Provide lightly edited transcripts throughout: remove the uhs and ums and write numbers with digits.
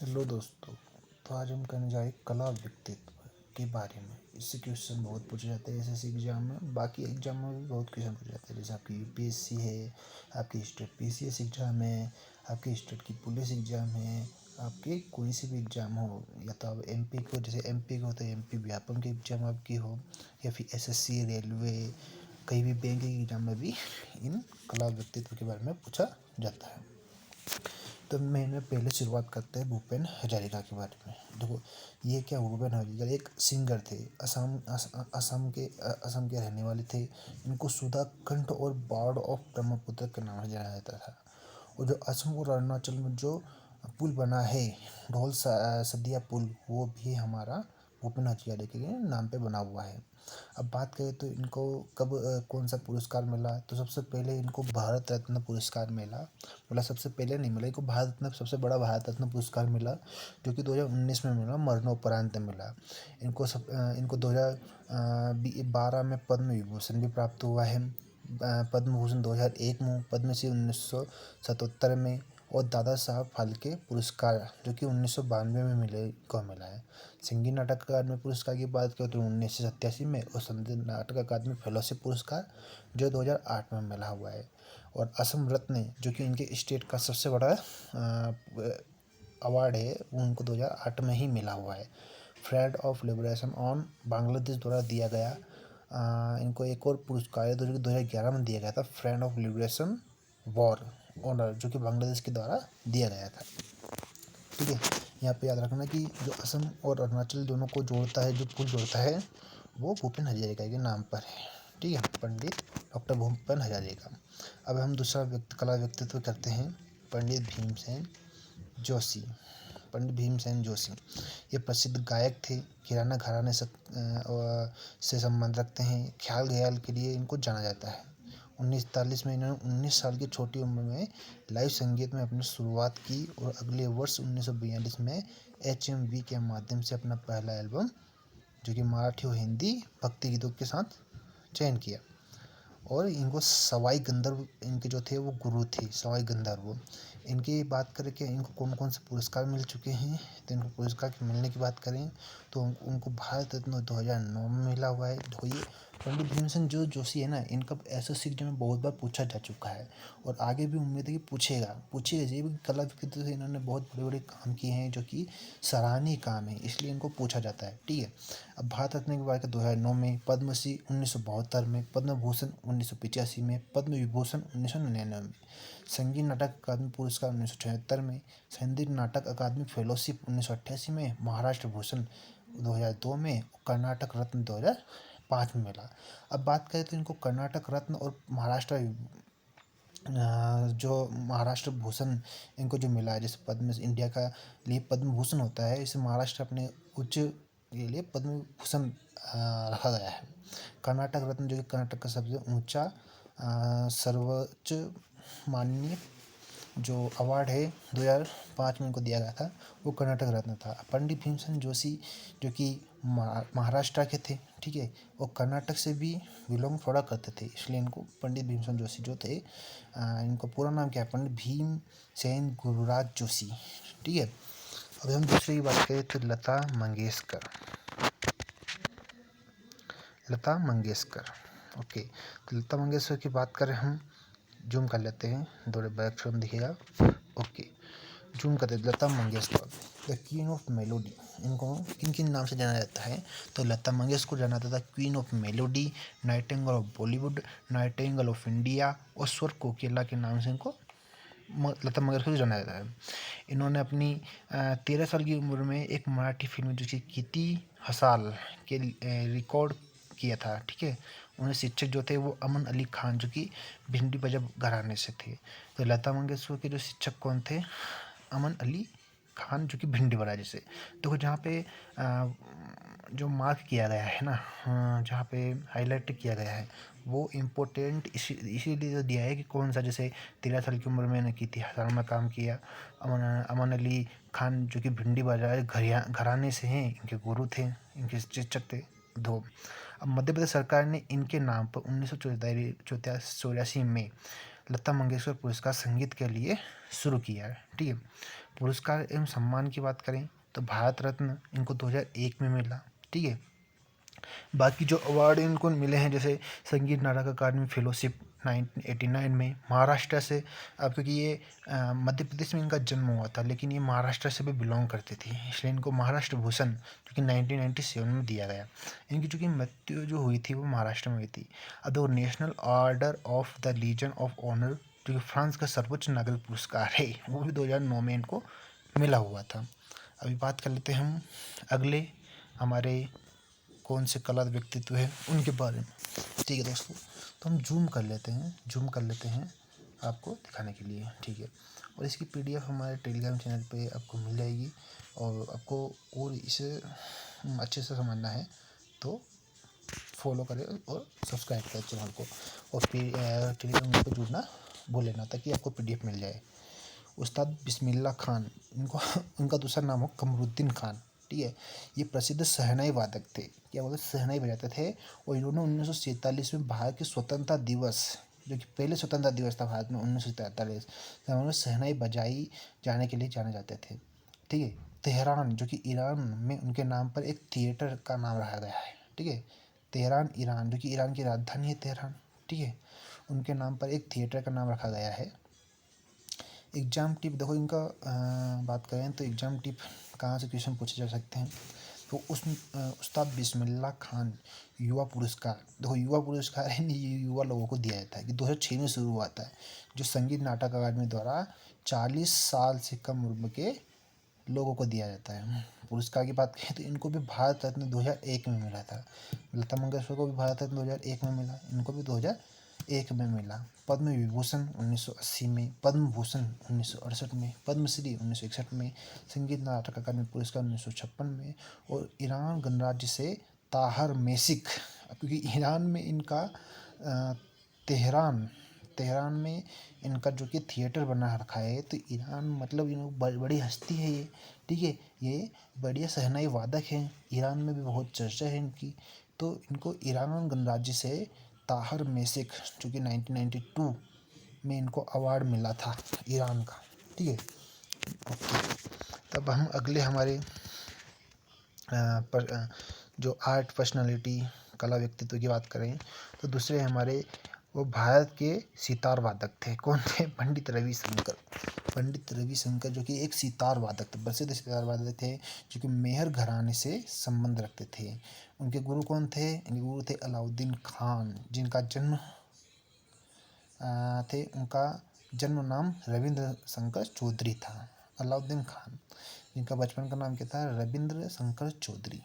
Hello दोस्तों। तो आज हम करने जा रहे हैं कला व्यक्तित्व के बारे में। इससे क्वेश्चन बहुत पूछे जाते हैं एसएससी एग्जाम में, बाकी एग्जाम में भी बहुत क्वेश्चन पूछे जाते हैं। जैसे आपकी यूपीएससी है, आपकी स्टेट पीसीएस एग्जाम है, आपके स्टेट की पुलिस एग्जाम है, आपके कोई से भी एग्जाम हो, या तो आप एमपी को, जैसे एमपी को तो एमपी व्यापम की एग्जाम आपकी हो, या फिर एसएससी, रेलवे, कहीं भी बैंक के एग्जाम में भी इन कला व्यक्तित्व के बारे में पूछा जाता है। तो मैंने पहले शुरुआत करते हैं भूपेन हजारिका के बारे में। देखो, ये क्या, भूपेन हजारिका एक सिंगर थे। असम के रहने वाले थे। इनको सुधा कंठ और बार्ड ऑफ ब्रह्मपुत्र के नाम से जाना जाता था। और जो असम और अरुणाचल में जो पुल बना है, सदिया पुल, वो भी हमारा भूपेन हजारिका के नाम पे बना हुआ है। अब बात करें तो इनको कब कौन सा पुरस्कार मिला, तो सबसे पहले इनको भारत रत्न पुरस्कार मिला। मतलब सबसे पहले नहीं मिला इनको, भारत रत्न, सबसे बड़ा भारत रत्न पुरस्कार मिला, जो कि 2019 में मिला, मरणोपरांत मिला। इनको 2012 में पद्म विभूषण भी प्राप्त हुआ है। पद्म भूषण 2001 में, पद्मश्री 1977 में, और दादा साहब फाल्के पुरस्कार जो कि 1992 में मिला है। संगीत नाटक अकादमी पुरस्कार की बात करें तो 1987 में, और संगीत नाटक अकादमी फेलोशिप पुरस्कार जो 2008 में मिला हुआ है। और असम रत्न जो कि इनके स्टेट का सबसे बड़ा अवार्ड है, वो उनको 2008 में ही मिला हुआ है। Flag of liberation on Bangladesh द्वारा दिया गया। इनको एक और पुरस्कार है जो कि 2011 में दिया गया था, friend of liberation war honour, जो कि बांग्लादेश के द्वारा दिया गया था। ठीक है, यहाँ पे याद रखना कि जो असम और अरुणाचल दोनों को जोड़ता है, जो पुल जोड़ता है, वो भूपेन हजारिका के नाम पर है। ठीक है, पंडित डॉक्टर भूपेन हजारिका। अब हम दूसरा कला व्यक्तित्व करते हैं, पंडित भीमसेन जोशी। पंडित भीमसेन जोशी ये प्रसिद्ध गायक थे। किराना घराने से संबंध रखते हैं। ख्याल खयाल के लिए इनको जाना जाता है। 1943 में इन्होंने 19 साल की छोटी उम्र में लाइव संगीत में अपनी शुरुआत की, और अगले वर्ष 1942 में HMV के माध्यम से अपना पहला एल्बम, जो कि मराठी और हिंदी भक्ति गीतों के साथ, चयन किया। और इनको सवाई गंधर्व इनके जो थे वो गुरु थे, सवाई गंधर्व। इनकी बात करें कि इनको कौन कौन से पुरस्कार मिल चुके हैं, तो इनको पुरस्कार के मिलने की बात करें तो उनको भारत रत्न 2009 में मिला हुआ है। तो ये पंडित भीमसेन जो जोशी है ना, इनका एसएससी एग्जाम में बहुत बार पूछा जा चुका है, और आगे भी उम्मीद है कि पूछेगा ये भी। कला व्यक्तित्व से इन्होंने बहुत बड़े बड़े काम किए हैं, जो कि सराहनीय काम है, इसलिए इनको पूछा जाता है। ठीक है, अब भारत रत्न की बात करें 2009 में, पद्मश्री 1972 में, पद्म भूषण 1985 में, पद्म विभूषण 1999 में, संगीत नाटक अकादमी पुरस्कार 1976 में, संगीत नाटक अकादमी फेलोशिप 1988 में, महाराष्ट्र भूषण 2002 में, कर्नाटक रत्न 2005 में मिला। अब बात करें तो इनको कर्नाटक रत्न और जो महाराष्ट्र भूषण इनको जो मिला है, जैसे पद्म इंडिया का लिए पद्म भूषण होता है, इसे महाराष्ट्र अपने उच्च के लिए पद्म भूषण रखा गया है। कर्नाटक रत्न जो कि कर्नाटक का सबसे ऊंचा सर्वोच्च माननीय जो अवार्ड है, 2005 में इनको दिया गया था, वो कर्नाटक रत्न था। पंडित भीमसेन जोशी जो कि महाराष्ट्र के थे, ठीक है, वो कर्नाटक से भी बिलोंग थोड़ा करते थे, इसलिए इनको पंडित भीमसेन जोशी जो थे, इनको पूरा नाम क्या है, पंडित भीमसेन गुरुराज जोशी। ठीक है, अब हम दूसरी की बात करें तो लता मंगेशकर। ओके, तो लता मंगेशकर की बात करें, हम जूम कर लेते हैं, थोड़े बैक फ्रेम दिखेगा। ओके, जूम करते हैं। Lata Mangeshkar the queen of melody, इनको किन किन नाम से जाना जाता है, तो लता मंगेशकर को जाना जाता है queen of melody, Nightingale of Bollywood, Nightingale of India, और स्वर कोकिला के नाम से इनको लता मंगेशकर को जाना जाता है। इन्होंने अपनी 13 साल की उम्र में एक मराठी फिल्म जो कि किती हसाल के रिकॉर्ड किया था। ठीक है, उन्हें शिक्षक जो थे वो अमन अली खान, जो कि भिंडी बजब घराने से थे। तो लता मंगेशकर के जो शिक्षक कौन थे, अमन अली खान, जो कि भिंडी बराजे से। देखो, जहाँ पे जो मार्क किया गया है ना, जहाँ पे हाईलाइट किया गया है, वो इम्पोर्टेंट इसीलिए तो दिया है कि कौन सा, जैसे 13 साल की उम्र में ने की थी, हज़ारों में काम किया। अमन अली खान जो कि भिंडी बाजार घराने से हैं, इनके गुरु थे, इनके शिक्षक थे दो। अब मध्य प्रदेश सरकार ने इनके नाम पर 1984 में लता मंगेशकर पुरस्कार संगीत के लिए शुरू किया है। ठीक है, पुरस्कार एवं सम्मान की बात करें तो भारत रत्न इनको 2001 में मिला। ठीक है, बाकी जो अवार्ड इनको मिले हैं जैसे संगीत नाटक अकादमी फेलोशिप 1989 में महाराष्ट्र से, अब क्योंकि ये मध्य प्रदेश में इनका जन्म हुआ था लेकिन ये महाराष्ट्र से भी बिलोंग करते थे, इसलिए इनको महाराष्ट्र भूषण जो कि 1997 में दिया गया। इनकी चूँकि मृत्यु जो हुई थी वो महाराष्ट्र में हुई थी। अब देखो, National Order of the Legion of Honour जो कि फ्रांस का सर्वोच्च नागरिक पुरस्कार है, वो भी 2009 में इनको मिला हुआ था। अभी बात कर लेते हैं हम अगले हमारे कौन से कला व्यक्तित्व है उनके बारे में। ठीक है दोस्तों, तो हम जूम कर लेते हैं आपको दिखाने के लिए। ठीक है, और इसकी पीडीएफ हमारे टेलीग्राम चैनल पे आपको मिल जाएगी, और आपको और इसे अच्छे से समझना है तो फॉलो करें और सब्सक्राइब करें चैनल को, और टेलीग्राम ग्रुप पर जुड़ना भूल लेना ताकि आपको पीडीएफ मिल जाए। उस्ताद बिस्मिल्लाह खान, इनको उनका दूसरा नाम हो कमरुद्दीन खान। ठीक है, ये प्रसिद्ध शहनाई वादक थे, क्या बोलते शहनाई बजाते थे, और इन्होंने 1947 में भारत के स्वतंत्रता दिवस, जो कि पहले स्वतंत्रता दिवस था भारत में 1943, जब उन्होंने शहनाई बजाई जाने के लिए जाने जाते थे। ठीक है, तेहरान जो कि ईरान में उनके नाम पर एक थिएटर का नाम रखा गया है। ठीक है, तेहरान ईरान जो कि ईरान की राजधानी है तेहरान। ठीक है, उनके नाम पर एक थिएटर का नाम रखा गया है। एग्ज़ाम टिप देखो इनका बात करें तो एग्ज़ाम टिप कहाँ से क्वेश्चन पूछे जा सकते हैं, तो उस्ताद बिस्मिल्लाह खान युवा पुरस्कार, देखो युवा पुरस्कार है ये युवा लोगों को दिया जाता है कि 2006 में शुरू हुआ था, जो संगीत नाटक अकादमी द्वारा 40 साल से कम उम्र के लोगों को दिया जाता है। पुरस्कार की बात करें तो इनको भी भारत रत्न 2001 में मिला था। लता मंगेशकर को भी भारत रत्न 2001 में मिला, इनको भी 2001 में मिला। पद्म विभूषण 1980 में, पद्म भूषण 1968 में, पद्मश्री 1961 में, संगीत नाटक अकादमी पुरस्कार 1956 में, और ईरान गणराज्य से ताहर मेसिक, क्योंकि ईरान में इनका तेहरान तेहरान में इनका जो कि थिएटर बना रखा है, तो ईरान मतलब बड़ी हस्ती है ये। ठीक है, ये बढ़िया शहनाई वादक हैं, ईरान में भी बहुत चर्चा है इनकी, तो इनको ईरान गणराज्य से ताहर मेसिक जो कि 1992 में इनको अवार्ड मिला था ईरान का। ठीक है, ओके, तब हम अगले हमारे जो आर्ट पर्सनालिटी कला व्यक्तित्व की बात करें तो दूसरे हमारे वो भारत के सितार वादक थे। कौन थे? पंडित रविशंकर। पंडित रविशंकर जो कि एक सितार वादक थे, प्रसिद्ध सितार वादक थे, जो कि मेहर घराने से संबंध रखते थे। उनके गुरु कौन थे? इनके गुरु थे अलाउद्दीन खान, जिनका जन्म उनका जन्म नाम रविंद्र शंकर चौधरी था। अलाउद्दीन खान, जिनका बचपन का नाम क्या था? रविंद्र शंकर चौधरी।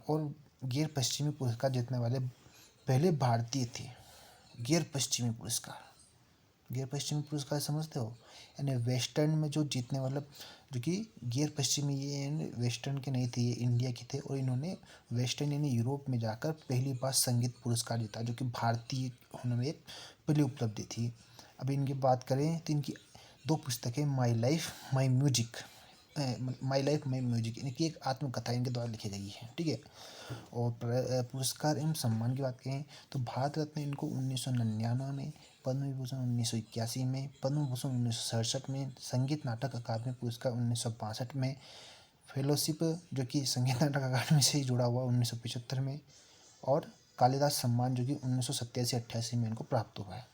और गैर पश्चिमी पुरस्कार जीतने वाले पहले भारतीय थे। गैर पश्चिमी पुरस्कार, गैर पश्चिमी पुरस्कार समझते हो? यानी वेस्टर्न में जो जीतने वाला, जो कि गैर पश्चिमी, ये वेस्टर्न के नहीं थे, ये इंडिया के थे, और इन्होंने वेस्टर्न यानी यूरोप में जाकर पहली बार संगीत पुरस्कार जीता, जो कि भारतीय होने में एक पहली उपलब्धि थी। अब इनकी बात करें तो इनकी 2 पुस्तकें माई लाइफ माई म्यूजिक, इनकी एक आत्मकथा इनके द्वारा लिखी गई है। ठीक है, और पुरस्कार एवं सम्मान की बात करें तो भारत रत्न इनको 1999 में, पद्म विभूषण 1981 में, पद्म भूषण 1967 में, संगीत नाटक अकादमी पुरस्कार 1962 में, फेलोशिप जो कि संगीत नाटक अकादमी से ही जुड़ा हुआ 1975 में, और कालिदास सम्मान जो कि 1987-88 में इनको प्राप्त हुआ है।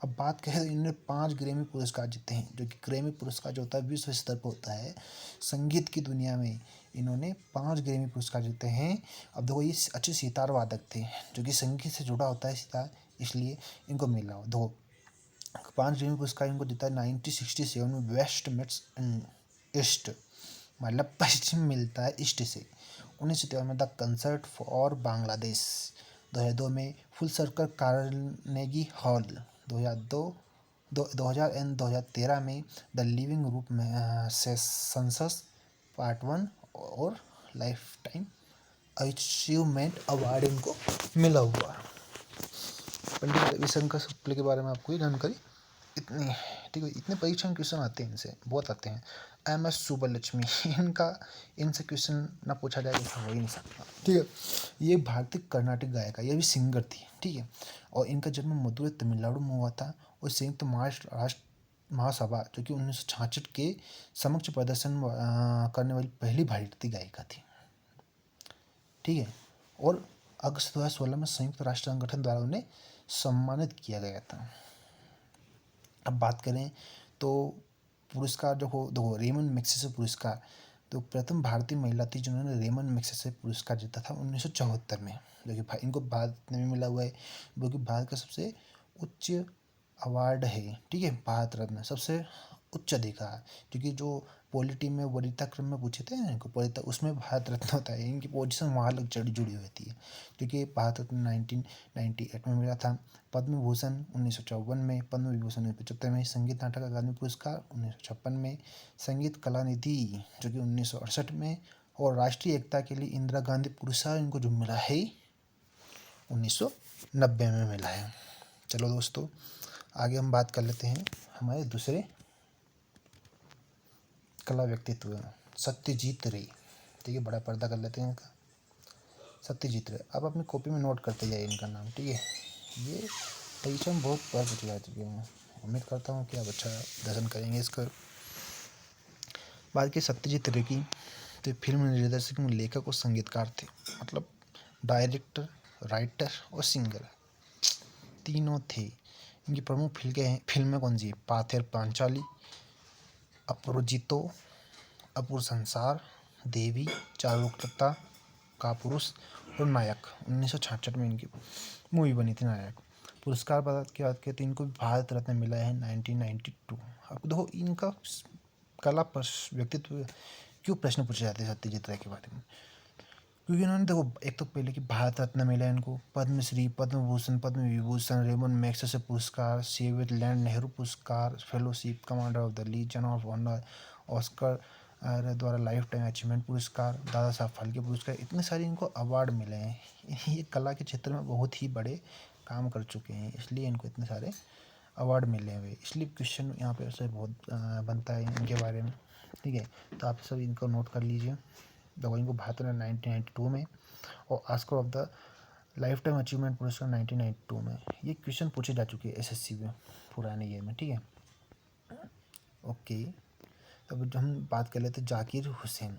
अब बात करें तो इन्होंने 5 ग्रैमी पुरस्कार जीते हैं, जो कि ग्रैमी पुरस्कार जो होता है विश्व स्तर पर होता है संगीत की दुनिया में। इन्होंने 5 ग्रैमी पुरस्कार जीते हैं। अब देखो, ये अच्छे सितार वादक थे, जो कि संगीत से जुड़ा होता है सितार, इसलिए इनको मिला हो। दो 5 ग्रैमी पुरस्कार इनको जीता है। 1967 में वेस्ट मेट्स ईस्ट, मतलब पश्चिम मिलता है ईस्ट से। 1953 में द कंसर्ट फॉर बांग्लादेश। 2002 में full circle Carnegie hall. 2000 and 2013 में द लिविंग रूप में सेंसस पार्ट 1 और लाइफ टाइम अचीवमेंट अवार्ड इनको मिला हुआ। पंडित रविशंकर शुक्ल के बारे में आपको ये जानकारी इतनी है। ठीक है, इतने परीक्षा में क्वेश्चन आते हैं, इनसे बहुत आते हैं। MS सुब्बलक्ष्मी, इनसे क्वेश्चन ना पूछा जाए तो हो ही नहीं सकता। ठीक है, ये भारतीय कर्नाटक गायक है, ये भी सिंगर थी। ठीक है, और इनका जन्म मदुरै तमिलनाडु में हुआ था, और संयुक्त राष्ट्र महासभा जो कि 1966 के समक्ष प्रदर्शन करने वाली पहली भारतीय गायिका थी। ठीक है, और अगस्त 2016 में संयुक्त राष्ट्र संगठन द्वारा उन्हें सम्मानित किया गया था। अब बात करें तो पुरस्कार जो हो देखो, रेमन मैग्सेसे पुरस्कार, तो प्रथम भारतीय महिला थी जिन्होंने रेमन मैग्सेसे पुरस्कार जीता था 1974 में, जो कि इनको भारत में मिला हुआ है, जो कि भारत का सबसे उच्च अवार्ड है। ठीक है, भारत रत्न सबसे उच्च अधिकार, क्योंकि जो पॉलिटी में वरीयता क्रम में पूछे थे इनको वरीयता, उसमें भारत रत्न होता है, इनकी पोजीशन वहाँ लग जुड़ी होती है, क्योंकि भारत रत्न 1998 में मिला था, पद्म भूषण 1954 में, पद्म विभूषण 1975 में, संगीत नाटक अकादमी पुरस्कार 1956 में, संगीत कला निधि जो कि 1968 में, और राष्ट्रीय एकता के लिए इंदिरा गांधी पुरस्कार इनको जो मिला है 1990 में मिला है। चलो दोस्तों, आगे हम बात कर लेते हैं हमारे दूसरे कला व्यक्तित्व सत्यजीत रे। ठीक है, बड़ा पर्दा कर लेते हैं इनका, सत्यजीत रे। अब अपनी कॉपी में नोट करते जाइए इनका नाम। ठीक है, ये परीक्षा में बहुत बार पूछे जा चुके हैं, उम्मीद करता हूँ कि आप अच्छा दर्शन करेंगे इसका। बात की सत्यजीत रे की, तो फिल्म निर्देशक, लेखक और संगीतकार थे, मतलब डायरेक्टर, राइटर और सिंगर तीनों थे। इनकी प्रमुख फिल्में कौन सी है? पाथेर पांचाली, अपराजितो, अपूर्व संसार, देवी, चारुलता का पुरुष और नायक। 1966 में इनकी मूवी बनी थी नायक। पुरस्कार की बात करें तो इनको भारत रत्न मिला है 1992। अब देखो इनका कला व्यक्तित्व क्यों प्रश्न पूछे जाते हैं सत्यजीत राय के बारे में, क्योंकि इन्होंने देखो, एक तो पहले कि भारत रत्न मिला इनको, पद्मश्री, पद्म भूषण, पद्म विभूषण, रेमन मैग्सेसे पुरस्कार, सेवियर लैंड नेहरू पुरस्कार, fellowship, Commander of the Legion of Honour, Oscar द्वारा लाइफ टाइम अचीवमेंट पुरस्कार, दादा साहब फाल्के पुरस्कार, इतने सारे इनको अवार्ड मिले हैं। ये कला के क्षेत्र में बहुत ही बड़े काम कर चुके हैं, इसलिए इनको इतने सारे अवार्ड मिले हुए, इसलिए क्वेश्चन यहाँ पे ऐसे बहुत बनता है इनके बारे में। ठीक है, तो आप सब इनको नोट कर लीजिए। देखो, इनको भारत ने 1992 में और Oscar of the life time achievement पुरस्कार 1992 में। ये क्वेश्चन पूछे जा चुके हैं एसएससी में पुराने ईयर में। ठीक है, ओके। अब हम बात कर लेते हैं जाकिर हुसैन।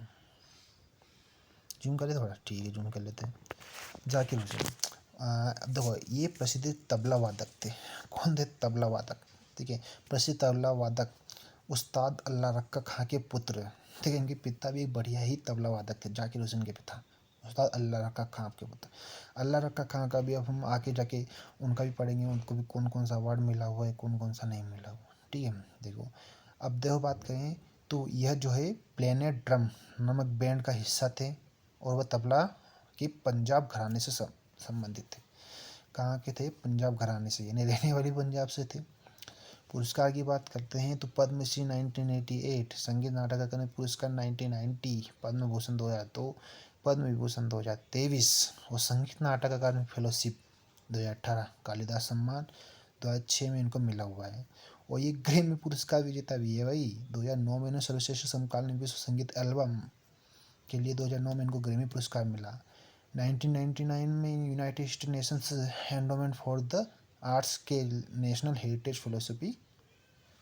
जूम कर लेते थोड़ा, ठीक है, जूम कर लेते हैं। जाकिर हुसैन, अब देखो, ये प्रसिद्ध तबला वादक थे। कौन थे? तबला वादक। ठीक है, प्रसिद्ध तबला वादक उस्ताद अल्लाह रक्का खां के पुत्र। ठीक है, इनके पिता भी एक बढ़िया ही तबला वादक थे, जाकिर हुसैन के पिता उस्ताद अल्लाह रक्का खां के पुत्र। अल्लाह रक्का खां का भी अब हम आके जाके उनका भी पढ़ेंगे, उनको भी कौन कौन सा अवार्ड मिला हुआ है, कौन कौन सा नहीं मिला हुआ। ठीक है, देखो, अब देखो बात करें तो यह जो है प्लेनेट ड्रम नामक बैंड का हिस्सा थे, और वह तबला के पंजाब घराने से संबंधित थे। कहाँ के थे? पंजाब घराने से, यानी रहने वाली पंजाब से थे। पुरस्कार की बात करते हैं तो पद्मश्री 1988, संगीत नाटक अकादमी पुरस्कार 1990, पद्म भूषण 2002, पद्म विभूषण 2023 और संगीत नाटक अकादमी फेलोशिप 2018, कालिदास सम्मान 2006 में इनको मिला हुआ है। और ये ग्रैमी पुरस्कार विजेता भी है भाई। 2009 में इन्हें सर्वश्रेष्ठ समकालीन विश्व संगीत एल्बम के लिए 2009 में इनको ग्रैमी पुरस्कार मिला। 1999 में United Nations endowment for the arts के नेशनल हेरिटेज फिलोसफी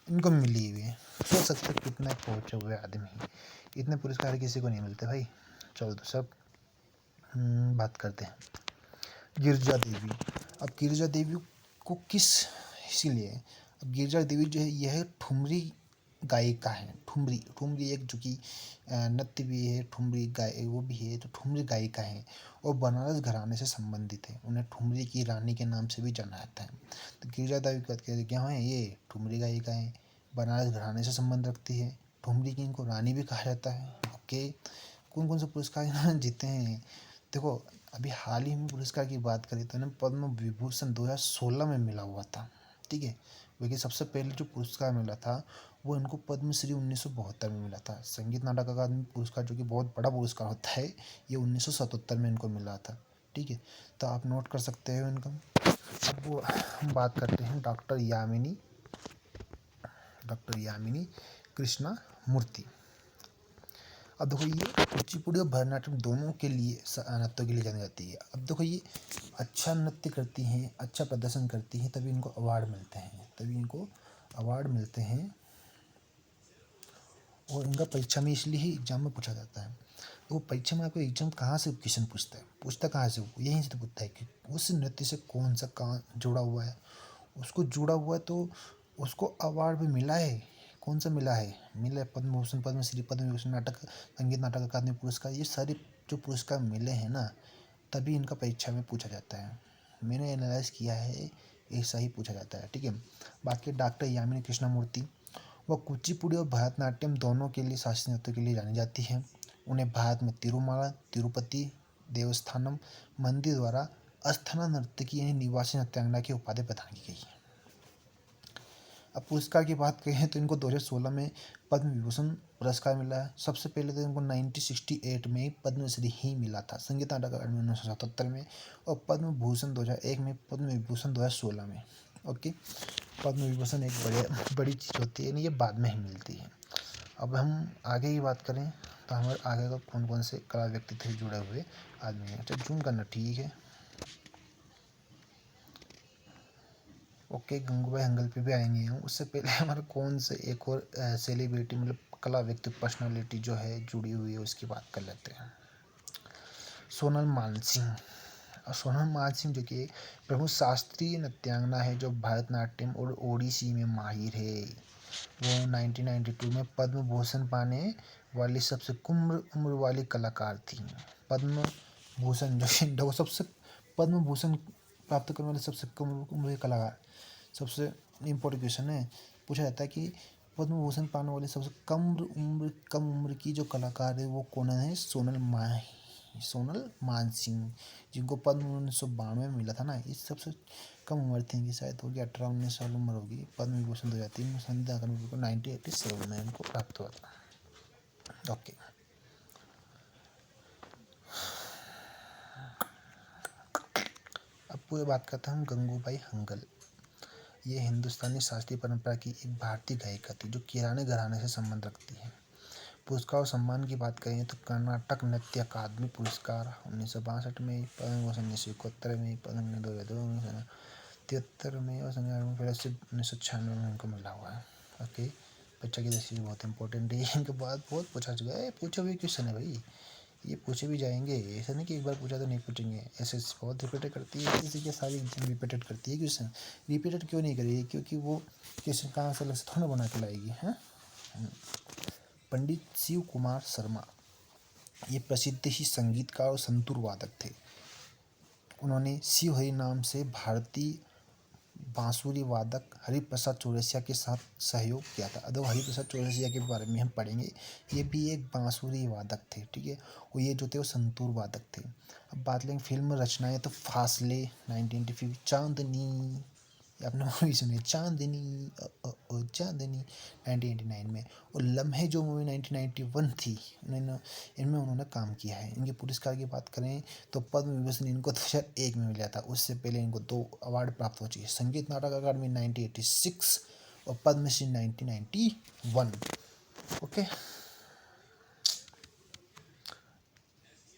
इनको मिली हुई है। सोच सकते कितना पहुँचे हुए आदमी, इतने पुरस्कार किसी को नहीं मिलते भाई। चलो तो सब बात करते हैं गिरजा देवी। अब गिरजा देवी को किस इसीलिए, अब गिरजा देवी जो है यह ठुमरी गायिका है। ठुमरी एक जो कि नृत्य भी है, ठुमरी गाय वो भी है, तो ठुमरी गायिका है और बनारस घराने से संबंधित है। उन्हें ठुमरी की रानी के नाम से भी जाना जाता है। तो गिरजा देवी की बात करें क्या है, ये ठुमरी गायिका है, बनारस घराने से संबंध रखती है, ठुमरी की इनको रानी भी कहा जाता है। ओके, कौन कौन से पुरस्कार इन्होंने जीते हैं? देखो, अभी हाल ही में पुरस्कार की बात करें तो इन्हें पद्म विभूषण 2016 में मिला हुआ था। ठीक है, लेकिन सबसे पहले जो पुरस्कार मिला था वो इनको पद्मश्री 1972 में मिला था। संगीत नाटक अकादमी पुरस्कार जो कि बहुत बड़ा पुरस्कार होता है, ये 1977 में इनको मिला था। ठीक है, तो आप नोट कर सकते हो इनका। अब वो हम बात करते हैं डॉक्टर यामिनी कृष्णा मूर्ति। अब देखो ये कुचिपुड़ी और भरतनाट्यम दोनों के लिए नृत्यों के लिए जानी जाती है। अब देखो ये अच्छा नृत्य करती हैं, अच्छा प्रदर्शन करती हैं, तभी इनको अवार्ड मिलते हैं और इनका परीक्षा में इसलिए ही एग्जाम में पूछा जाता है। तो वो परीक्षा में आपको एग्जाम कहाँ से क्वेश्चन पूछता कहाँ से, वो यहीं से तो पूछता है कि उस नृत्य से कौन सा कहाँ जुड़ा हुआ है, उसको जुड़ा हुआ है तो उसको अवार्ड भी मिला है। कौन सा मिला है? पद्म भूषण, पद्मश्री, पद्म विभूषण, संगीत नाटक अकादमी पुरस्कार, ये सारे जो पुरस्कार मिले हैं ना, तभी इनका परीक्षा में पूछा जाता है। मैंने एनालाइज किया है, ऐसा ही पूछा जाता है। ठीक है। बाकी डॉक्टर यामिनी कृष्णमूर्ति, वह कुचिपुड़ी और भरतनाट्यम दोनों के लिए शास्त्रीय नृत्य के लिए जानी जाती है। उन्हें भारत में तिरुमाला तिरुपति देवस्थानम मंदिर द्वारा अस्थाना नृत्य की यानी निवासी नृत्यांगना की उपाधि प्रदान की गई है। अब पुरस्कार की बात करें तो इनको 2016 में पद्म विभूषण पुरस्कार मिला है। सबसे पहले तो इनको 1968 में पद्मश्री ही मिला था, संगीत नाटक अकादमी 1977 में, और पद्म भूषण 2001 में, पद्म विभूषण 2016 में। ओके। पद्म विभूषण एक बड़ी चीज़ होती है, नहीं ये बाद में ही मिलती है। अब हम आगे की बात करें तो हमारे आगे का कौन कौन से कला व्यक्ति थे जुड़े हुए आदमी हैं। अच्छा जूम करना ठीक है। ओके, गंगूबाई हंगल पे भी आएंगे हम। उससे पहले हमारा कौन से एक और सेलिब्रिटी मतलब कला व्यक्ति पर्सनालिटी जो है जुड़ी हुई है उसकी बात कर लेते हैं। सोनल मानसिंह। सोनल मानसिंह जो कि प्रमुख शास्त्रीय नृत्यांगना है जो भरतनाट्यम और ओडिसी में माहिर है। वो 1992 में पद्म भूषण पाने वाली सबसे कम उम्र वाली कलाकार थी। पद्म भूषण जो सबसे पद्म भूषण प्राप्त करने वाले सबसे कम उम्र के कलाकार, सबसे इम्पोर्टेंट क्वेश्चन है, पूछा जाता है कि पद्म भूषण पाने वाले सबसे कम उम्र की जो कलाकार है वो कौन है? सोनल मानसिंह, जिनको पद्म 1992 में मिला था ना। इस सबसे कम उम्र थी इनकी, शायद होगी 18-19 साल उम्र होगी। पद्म विभूषण 2003 में, संगीत अकादमी को 1987 में इनको प्राप्त हुआ था। ओके। अब पूरी बात करते हैं हम गंगूबाई हंगल। ये हिंदुस्तानी शास्त्रीय परंपरा की एक भारतीय गायिका थी जो किराने घराने से संबंध रखती है। पुरस्कार और सम्मान की बात करें तो कर्नाटक नृत्य अकादमी पुरस्कार 1962 में, पद्म भूषण 1971 में, पद्म 2002 में, 73 में और संगीत फिर से 1996 में इनको मिला हुआ है। ओके। बच्चा की दृष्टि से बहुत इंपॉर्टेंट है। इनके बाद बहुत पूछा चुका है, पूछे हुए क्वेश्चन है भाई, ये पूछे भी जाएंगे। ऐसा नहीं कि एक बार पूछा तो नहीं पूछेंगे। ऐसे बहुत रिपीटेड करती है, इसी के सारी एग्जाम रिपीटेड करती है क्वेश्चन। रिपीटेड क्यों नहीं करेगी? क्योंकि वो क्वेश्चन कहाँ से अलग से थोड़ा बना के लाएगी। हैं। पंडित शिव कुमार शर्मा, ये प्रसिद्ध ही संगीतकार और संतूर वादक थे। उन्होंने शिव हरि नाम से भारतीय बांसुरी वादक हरिप्रसाद चौरसिया के साथ सहयोग किया था। अगर हरिप्रसाद चौरसिया के बारे में हम पढ़ेंगे, ये भी एक बांसुरी वादक थे। ठीक है। और ये जो थे वो संतूर वादक थे। अब बात लेंगे फिल्म रचनाएं तो फासले 1985, चांदनी, ये आपने मूवी सुनी चांदनी, चांदनी 1989 में, और लम्हे जो मूवी 1991 थी, इनमें उन्होंने काम किया है। इनके पुरस्कार की बात करें तो पद्म विभूषण इनको 2001 में मिला था। उससे पहले इनको 2 अवार्ड प्राप्त हो चुके हैं, संगीत नाटक अकादमी 1986 और पद्मश्री 1991। ओके।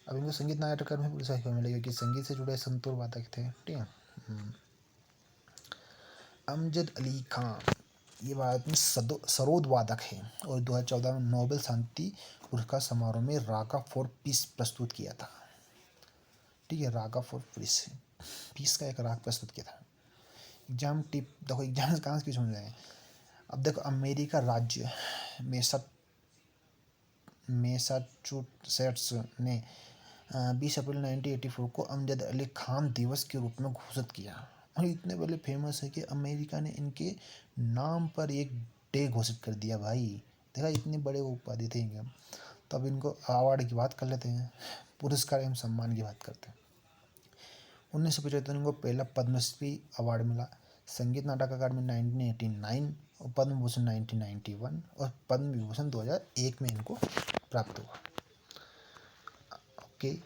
अब इनको संगीत नाटक अकादमी पुरस्कार क्यों मिलेगा? क्योंकि संगीत से जुड़े संतूर वादक थे। ठीक है। अमजद अली खान, ये भारत में सरोद वादक है और 2014 में नोबेल शांति पुरस्कार समारोह में रागा फॉर पीस प्रस्तुत किया था। ठीक है। रागा फॉर पीस, पीस का एक राग प्रस्तुत किया था। एग्जाम टिप देखो, एग्जाम कहाँ से क्वेश्चन रहे हैं। अब देखो, अमेरिका राज्य मैसाचुसेट्स ने 20 अप्रैल 1984 को अमजद अली खान दिवस के रूप में घोषित किया। और इतने बड़े फेमस है कि अमेरिका ने इनके नाम पर एक डे घोषित कर दिया भाई। देखा, इतने बड़े उपाधि थे इनके। तो अब इनको अवार्ड की बात कर लेते हैं, पुरस्कार एवं सम्मान की बात करते हैं। 1975 को पहला पद्मश्री अवार्ड मिला, संगीत नाटक अकादमी 1989 और पद्म भूषण 1991 और पद्म विभूषण 2001 में इनको प्राप्त हुआ। ओके।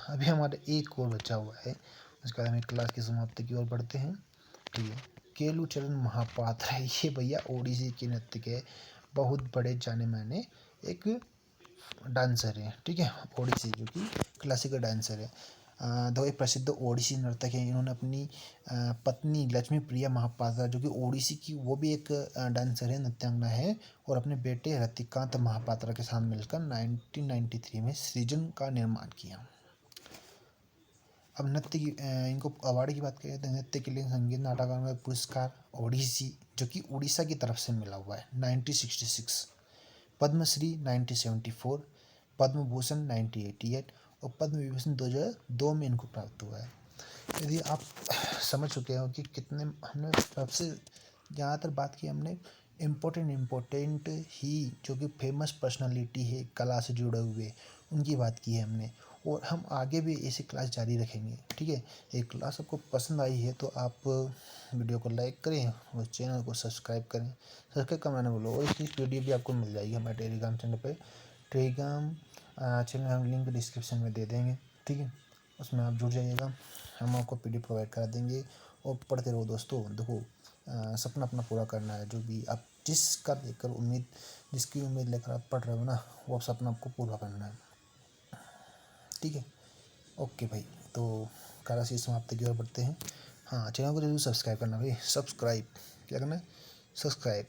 अभी हमारे एक और बचा हुआ है, उसके बाद हम क्लास की समाप्ति की ओर बढ़ते हैं। ठीक है। केलुचरण महापात्र है, ये भैया ओडिसी के नृत्य के बहुत बड़े जाने माने एक डांसर है, ठीक है, ओडिसी जो कि क्लासिकल डांसर है। तो एक प्रसिद्ध ओडिसी नर्तक है। इन्होंने अपनी पत्नी लक्ष्मी प्रिया महापात्रा जो कि ओडिसी की वो भी एक डांसर है, नृत्यांगना है, और अपने बेटे रतिकांत महापात्रा के साथ मिलकर 1993 में सृजन का निर्माण किया। अब नृत्य की इनको अवार्ड की बात करें तो नृत्य के लिए संगीत नाटक अकादमी पुरस्कार ओडिसी जो कि उड़ीसा की तरफ से मिला हुआ है 1966, पद्मश्री 1974, पद्म भूषण 1988 और पद्म विभूषण 2002 में इनको प्राप्त हुआ है। यदि आप समझ चुके हो कि कितने हमने सबसे ज़्यादातर बात की हमने इम्पोर्टेंट ही जो कि फेमस पर्सनालिटी है कला से जुड़े हुए उनकी बात की है हमने, और हम आगे भी ऐसी क्लास जारी रखेंगे, ठीक है। ये क्लास आपको पसंद आई है तो आप वीडियो को लाइक करें और चैनल को सब्सक्राइब करें, सब्सक्राइब करना बोलो, और इसकी वीडियो भी आपको मिल जाएगी हमारे टेलीग्राम चैनल पर। टेलीग्राम चैनल हम लिंक डिस्क्रिप्शन में दे देंगे, ठीक है, उसमें आप जुड़ जाइएगा, हम आपको पीडीएफ प्रोवाइड करा देंगे। और पढ़ते रहो दोस्तों, देखो सपना अपना पूरा करना है, जो भी आप जिसका लेकर जिसकी उम्मीद लेकर आप पढ़ रहे हो ना, वो सपना आपको पूरा करना है, ठीक है। ओके भाई, तो कल से समाप्ति की ओर बढ़ते हैं। हाँ, चैनल को जरूर सब्सक्राइब करना भाई, सब्सक्राइब क्या करना है, सब्सक्राइब।